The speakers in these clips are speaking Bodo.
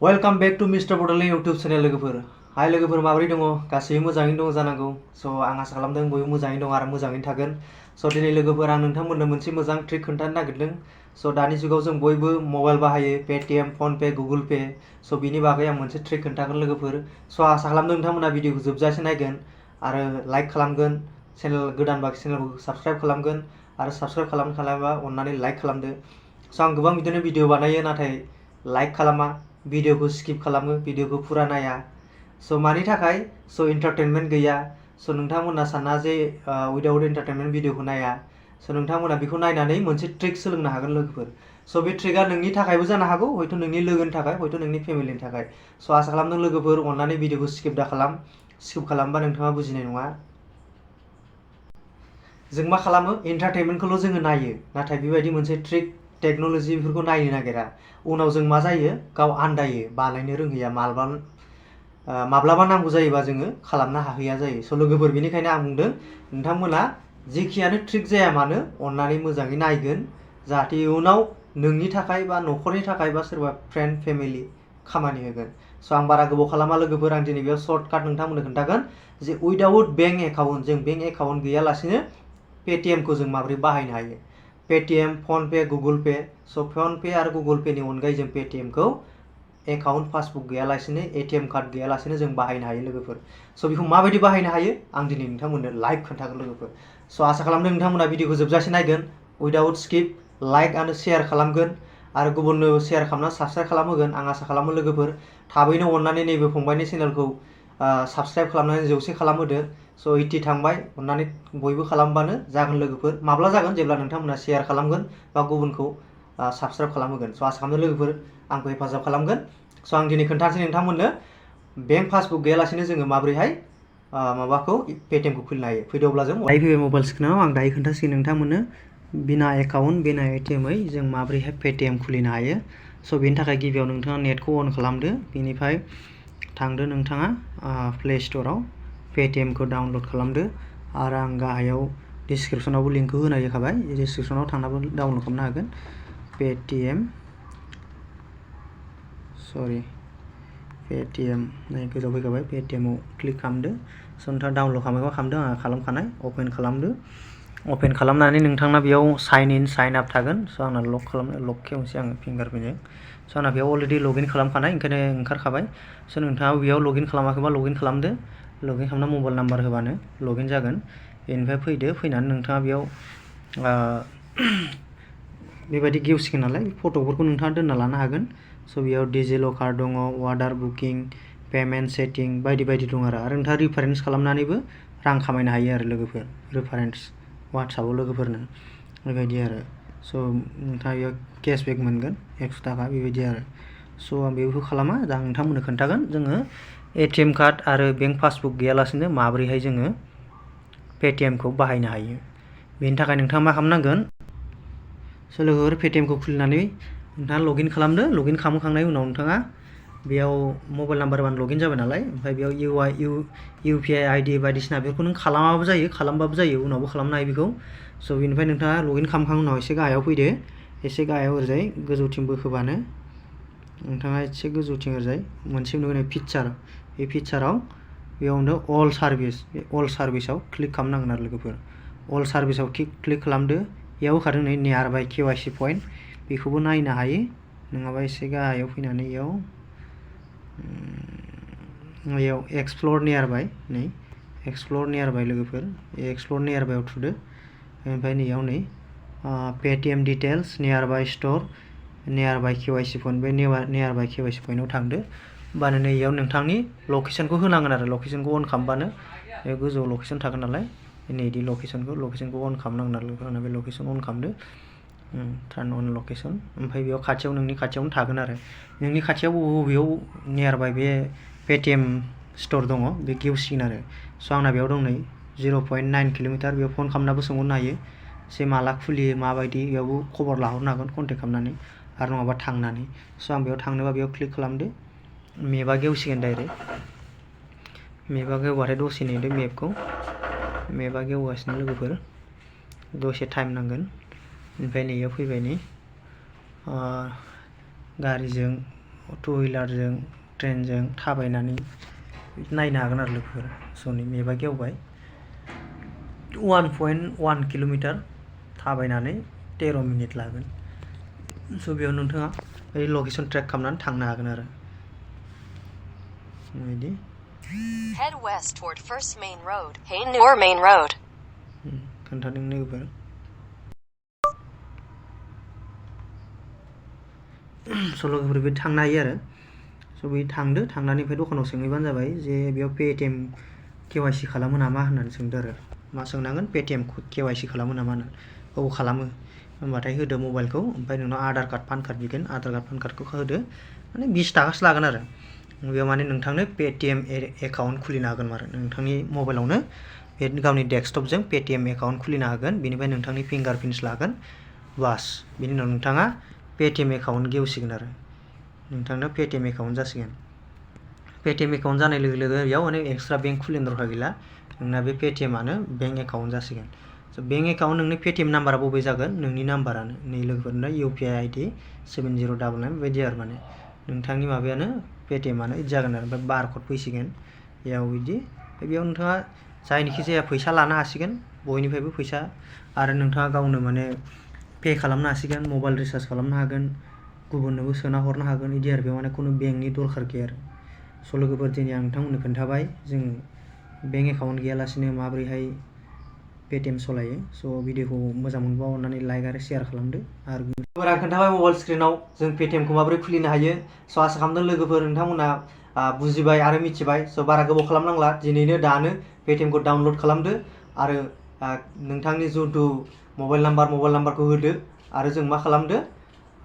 Welcome back to mister Bodoland YouTube channel लोगोफोर। हाय लोगोफोर, माबोरै दङ? गासैबो मोजाङैनो दङ जानांगौ। आं आसा खालामदों बयबो मोजाङैनो दं आरो मोजाङैनो थागोन। दिनै लोगोफोर आं नोंथांमोननो मोनसे मोजां ट्रिक खोन्थानो नागिरदों। दानि जुगाव जों बयबो मबाइल बाहायो, पेटीएम, फनपे, गुगल पे। बिनि बागै आं मोनसे ट्रिक खोन्थागोन लोगोफोर। आसा खालामदों नोंथांमोना भिडिअखौ जोबजासे नायगोन आरो लाइक खालामगोन, चेनेल गोदानबा चेनेलखौ साबस्क्राइब खालामगोन आरो साबस्क्राइब खालामबा अन्नानै लाइक खालामदो। आं गोबां बिदिनो भिडिअ बानायो नाथाय लाइक खालामा, भिडिअखौ स्किप खालामो, भिडिअखौ फुरा नाया। मानि थाखाय? एन्टारटेनमेन्ट गैया। नोंथांमोना साना जे उइदाउट एन्टारटेनमेन्ट भिडिअखौ नाया। नोंथांमोना बेखौ नायनानै मोनसे ट्रिक सोलोंनो हागोन लोगोफोर। बे ट्रिकआ नोंनि थाखायबो जानो हागौ, हयथ' नोंनि लोगोनि थाखाय, हयथ' नोंनि फेमिलिनि थाखाय। आसा खालामदों लोगोफोर अन्नानै भिडिअखौ स्किप दा खालाम। स्किप खालामबा नोंथाङा बुजिनाय नङा। जों मा खालामो? एन्टारटेनमेन्टखौल' जोङो नायो, नाथाय बेबायदि मोनसे ट्रिक टेक्न'लजि बेफोरखौ नायनो नागिरा। उनाव जों मा जायो? गाव आन्दायो, बानायनो रोंहैया, माब्लाबा नांगौ जायोबा जोङो खालामनो हाहैया जायो। लोगोफोर, बेनिखायनो आं बुंदों नोंथांमोना जेखियानो ट्रिक जाया मानो अन्नानै मोजाङै नायगोन, जाहाथे इयुनाव नोंनि थाखाय बा न'खरनि थाखाय बा सोरबा फ्रेन्ड फेमिलि खामानि होगोन। आं बारा गोबाव खालामा लोगोफोर, आं दिनै बेयाव सर्टकाट नोंथांमोननो खोन्थागोन जे उइदाउट बेंक एकाउन्ट, जों बेंक एकाउन्ट गैयालासिनो पेटीएमखौ जों माबोरै बाहायनो हायो। पेटीएम, फनपे, गुगल पे। फनपे आरो गुगल पेनि अनगायै जों पेटीएमखौ एकाउन्ट पासबुक गैयालासिनो, एटीएम कार्ड गैयालासिनो जों बाहायनो हायो लोगोफोर। बेखौ माबायदि बाहायनो हायो आं दिनै नोंथांमोननो लाइभ खोन्थागोन लोगोफोर। आसा खालामदों नोंथांमोना भिडिअखौ जोबजासे नायगोन, उइदाउट स्किप, लाइक आरो शेयार खालामगोन आरो गुबुननो शेयार खालामना साबस्क्राइब खालामहोगोन। आं आसा खालामो लोगोफोर थाबैनो अन्नानै नैबे फंबायनि चेनेलखौ साबस्क्राइब खालामनानै 100 खालामहोदो। 80 थांबाय, अन्नानै बयबो खालामबानो जागोन लोगोफोर। माब्ला जागोन? जेब्ला नोंथांमोना शेयार खालामगोन बा गुबुनखौ साबस्क्राइब खालामहोगोन। आसा खालामदों लोगोफोर आंखौ हेफाजाब खालामगोन। आं दिनै खोन्थानोसै नोंथांमोननो बेंक पासबुक गैयालासिनो जोङो माबोरैहाय माबाखौ पेटीएमखौ खुलिनो हायो। फैदो अब्ला जों दायो फैबाय मबाइल स्क्रिनाव। आं दायो खोन्थासिगोन नोंथांमोननो बिना एकाउन्ट, बिना एटीएमै जों माबोरैहाय पेटीएम खुलिनो हायो। बेनि थाखाय गिबियाव नोंथाङा नेटखौ अन खालामदो, बेनिफ्राय थांदो नोंथाङा प्ले स्ट'राव, पेटीएमखौ डाउनलड खालामदो आरो आं गाहायाव डिसक्रिपसनावबो लिंकखौ होनाय जाखाबाय, डिसक्रिपसनाव थांनाबो डाउनलड खालामनो हागोन। पेटीएम नै गोजौआव फैखाबाय, पेटीएमाव क्लिक खालामदो। नोंथाङा डाउनलड खालामोबा खालामदो, आंहा खालामखानाय। अपेन खालामदो। अपेन खालामनानै नोंथांना बेयाव साइन इन साइन आप थागोन। आंना लक खेवनोसै आङो फिंगारप्रिन्टजों। आंना बेयाव अलरेडि लगइन खालामखानाय, ओंखायनो ओंखारखाबाय। नोंथाङा बेयाव लगइन खालामाखैबा लगइन खालामदो। लगइन खालामना मबाइल नाम्बार होबानो लगइन जागोन। बेनिफ्राय फैदो, फैनानै नोंथाङा बेयाव बेबायदि गेवसिगोन नालाय, फट'फोरखौ नोंथाङा दोनना लानो हागोन। बेयाव डिजिलकार दङ, वाटार बुकिं, पेमेन्ट सेटिं बायदि बायदि दं आरो नोंथाङा रिफारेन्स खालामनानैबो रां खामायनो हायो आरो लोगोफोर। रिफारेन्स वाट्सआपआव लोगोफोरनो बेबायदि आरो। नोंथाङा बेयाव केसबेक मोनगोन 100 थाखा बेबायदि आरो। आं बेखौ खालामा, दा आं नोंथांमोननो खोन्थागोन जोङो एटीएम कार्ड आरो बेंक पासबुक गैयालासिनो माबोरैहाय जोङो पेटीएमखौ बाहायनो हायो। बेनि थाखाय नोंथाङा मा खालामनांगोन? लोगोफोर, पेटीएमखौ खुलिनानै नोंथाङा लगइन खालामदो। लगइन खालामखांनायनि उनाव नोंथाङा बेयाव मबाइल नाम्बार होबानो लगइन जाबाय नालाय, ओमफ्राय बेयाव इउपिआई आइडि बायदिसिना बेफोरखौ नों खालामाबाबो जायो, खालामबाबो जायो, उनावबो खालामनो हायो बेखौ। बेनिफ्राय नोंथाङा लगइन खालामखांनायनि उनाव एसे गाहायाव फैदो, एसे गाहायाव ओरैजाय गोजौथिं बोखोबानो नोंथाङा एसे गोजौथिं ओरैजाय मोनसे नुगोन पिक्चार। बे पिक्चाराव बेयावनो अल सार्भिस, बे अल सार्भिसाव क्लिक खालामनांगोन आरो लोगोफोर। अल सार्भिसाव क्लिक खालामदो। बेयाव होखादों नै नियार बाइ केवाइसि पइन्ट, बेखौबो नायनो हायो। नङाबा एसे गाहायाव फैनानै इयाव एक्सप्लर नियार बाइ, नै एक्सप्लर नियार बाइ लोगोफोर, एक्सप्लर नियार बाइआव थुदो। ओमफ्राय नैयाव नै पेटीएम डिटेल्स, नियार बाइ स्ट'र, नियार बाइ केवाइसि पइन्ट, बे नियार बाइ केवाइसि पइन्टआव थांदो। होमबानो नैयाव नोंथांनि लकेसनखौ होनांगोन आरो। लकेसनखौ अन खालामबानो बे गोजौआव लकेसन थागोन नालाय, नैदि लकेसनखौ अन खालामनांगोन आरो लोगोफोर। बे लकेसन अन खालामदो, टार्न अन लकेसन। ओमफ्राय बेयाव खाथियाव, नोंनि खाथियावनो थागोन आरो। नोंनि खाथियाव बबेयाव नियार बाइ बे पेटीएम स्ट'र दङ बे गेवसिगोन आरो। आंना बेयाव दं नै 0.9 किल'मिटार। बेयाव फन खालामनाबो सोंहरनो हायो जे माला खुलियो, माबायदि, बेयावबो खबर लाहरनो हागोन कन्टेक्ट खालामनानै, आरो नङाबा थांनानै। आं बेयाव थांनोबा बेयाव क्लिक खालामदो। मेपआ गेवसिगोन डाइरेक्ट। मेपआ गेवबाथाय दसे नेदो मेपखौ। मेपआ गेवगासिनो लोगोफोर, दसे टाइम नांगोन। ओमफ्राय नैयाव फैबाय नै गारिजों टु हुइलारजों ट्रेनजों थाबायनानै नायनो हागोन आरो लोगोफोर। स' नै मेपआ गेवबाय 1.1 किल'मिटार थाबायनानै 13 मिनिट लागोन। स' बेयाव नोंथाङा बे लकेसन ट्रेक खालामनानै थांनो हागोन आरो बिदि Head west toward First Main Road. Hey, Newer Main Road. खोन्थादों लोगोफोर। स' लोगोफोर बे थांनो हायो आरो स' बे थांदो थांनानै ओमफ्राय दखानाव सोंहैबानो जाबाय जे बेयाव पेटिएम केवाइसि खालामो नामा होननानै सोंदो आरो मा सोंनांगोन पेटिएम केवाइसि खालामो नामा होननानै औ खालामो होनबाथाय होदो मबाइलखौ ओमफ्राय नोंनाव आधार कार्ड पान कार्ड बिगोन आधार कार्ड पान कार्डखौ होदो माने 20 थाखासो लागोन आरो बेयाव माने नोंथांनो पेटिएम एकाउन्ट खुलिनो हागोन आरो नोंथांनि मबाइलावनो बे गावनि डेस्कटपजों पेटिएम एकाउन्ट खुलिनो हागोन बेनिफ्राय नोंथांनि फिंगारप्रिन्ट्स लागोन बास बिनि उनाव नोंथाङा पेटिएम एकाउन्ट गेवसिगोन आरो नोंथांनो पेटिएम एकाउन्ट जासिगोन। पेटिएम एकाउन्ट जानाय लोगो लोगो बेयाव माने एक्सट्रा बेंक खुलिनो दरकार गैला नोंना बे पेटिएमानो बेंक एकाउन्ट जासिगोन। स' बेंक एकाउन्ट नोंनि पेटिएम नाम्बारा बबे जागोन नोंनि नाम्बारानो नै लोगोफोरनो UPI ID 7099 बेबायदि आरो माने नोंथांनि माबायानो पेटिएमानो इदि जागोन आरो ओमफ्राय बारक'ड फैसिगोन बेयाव बिदि बेयाव नोंथाङा जायनिखि जाया फैसा लानो हासिगोन बयनिफ्रायबो फैसा आरो नोंथाङा गावनो माने पे खालामनो हासिगोन मबाइल रिसार्ज खालामनो हागोन गुबुननोबो सोना हरनो हागोन इदि आरो बेयाव माने खुनु बेंकनि दरकार गैया आरो स' लोगोफोर दिनै आं नोंथांमोननो खोन्थाबाय जों बेंक एकाउन्ट गैयालासिनो माबोरैहाय पेटिएम सलायो स' भिडिअखौ मोजां मोनबा अननानै लाइक आरो शेयार खालामदो आरो लोगोफोरा खोन्थाबाय मबाइल स्क्रिनाव जों पेटिएमखौ माबोरै खुलिनो हायो स' आसा खालामदों लोगोफोर नोंथांमोना बुजिबाय आरो मिथिबाय स' बारा गोबाव खालामनांला दिनैनो दानो पेटिएमखौ डाउनलड खालामदो आरो नोंथांनि जितु मबाइल नाम्बारखौ होदो आरो जों मा खालामदो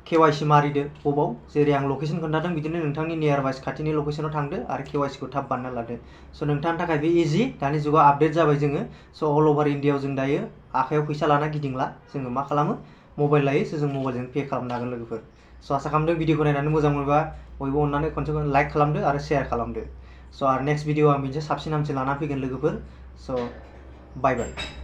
केवाइसि मारिदो बबाव जेरै आं लकेसन खोन्थादों बिदिनो नोंथांनि नियार बाइ खाथिनि लकेसनाव थांदो आरो केवाइसिखौ थाब बानायना लादो स' नोंथांनि थाखाय बे इजि दानि जुगाव आपडेट जाबाय जोङो स' अल अभार इन्डियायाव जों दायो आखायाव फैसा लाना गिदिंला जोङो मा खालामो मबाइल लायो स' जों मबाइलजों पे खालामनो हागोन लोगोफोर स' आसा खालामदों भिडिअखौ नायनानै मोजां मोनबा बयबो अननानै खनसे लाइक खालामदो आरो शेयार खालामदो स' आरो नेक्स्ट भिडिअ आं बिनिफ्राय साबसिन हामसिन लाना फैगोन लोगोफोर स' बाय बाय।